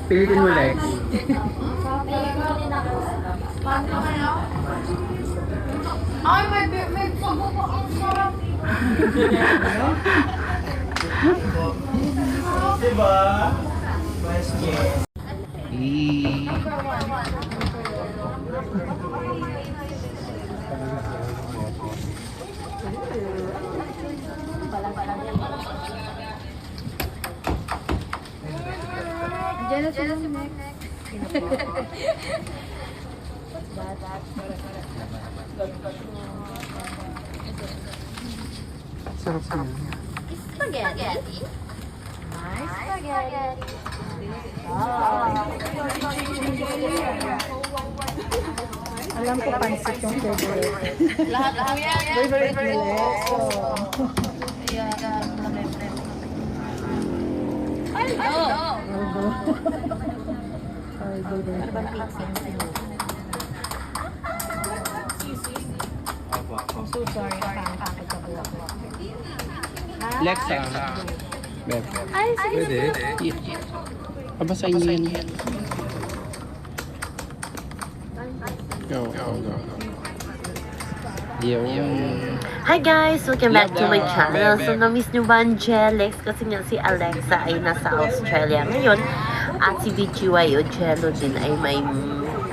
Pilitin mo, Lex. Ay, may pabuko ang sarap. Diba? Mas yes. Diyan na sila si Max. Sarap ka. Spaghetti. Nice spaghetti. Alam ko pansit yung favorite. Lahat po yan. Favorite ni Lex. Ay, no. So sorry, nakakakit ka po ako. Lex, Beb. Ay, sige. Pwede. Abasa inyo yan. Go. Hi guys! Welcome back to my channel. So, na-miss nyo ba ang Jellex? Kasi nga si Alexa ay nasa Australia ngayon. At si BGY o Jello din ay may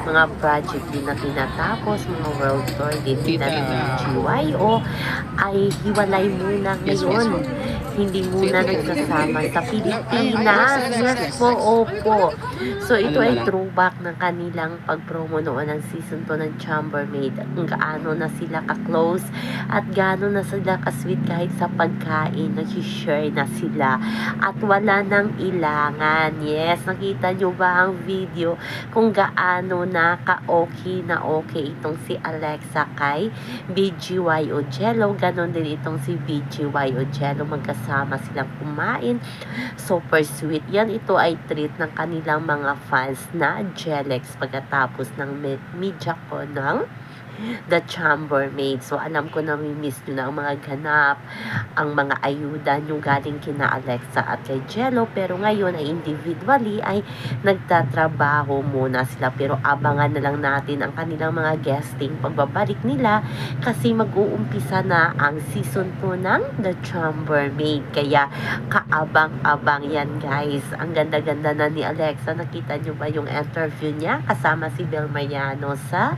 mga project din na tinatapos, mga world tour din nila ni BGY o ay hiwalay muna ngayon. Hindi muna nagsasama sa Pilipinas. Yes po, opo. So, ito ay throwback ng kanilang pag-promo noon ng season 2 ng Chambermaid. Ang gaano na sila ka-close at gaano na sila ka-sweet kahit sa pagkain. Nag-share na sila at wala nang ilangan. Yes, nakita nyo ba ang video kung gaano na ka-okay na okay itong si Alexa kay BGY o Jello. Ganon din itong si BGY o Jello. Magkasama silang kumain. Super sweet. Yan, ito ay treat ng kanilang mga fans na Jellex pagkatapos ng media ko ng The Chambermaid. So, alam ko na miss nyo na ang mga ganap, ang mga ayuda nyo galing kina Alexa at kay Jello. Pero ngayon ay individually ay nagtatrabaho muna sila. Pero abangan na lang natin ang kanilang mga guesting pagbabalik nila kasi mag-uumpisa na ang season 2 ng The Chambermaid. Kaya kaabang-abang yan, guys. Ang ganda-ganda na ni Alexa. Nakita nyo ba yung interview niya kasama si Bel Mariano sa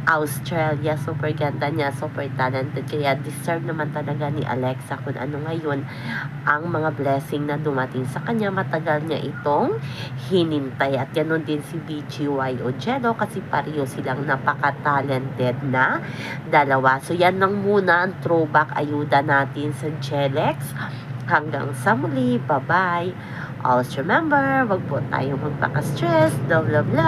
Australia? Super ganda niya, super talented. Kaya deserve naman talaga ni Alexa kung ano ngayon ang mga blessing na dumating sa kanya. Matagal niya itong hinintay. At ganoon din si BGY o Jello kasi pareho silang napaka-talented na dalawa. So yan lang muna ang throwback ayuda natin sa Jellex. Hanggang sa muli. Bye-bye. Always remember, wag po tayong magpaka-stress. Love, love, love.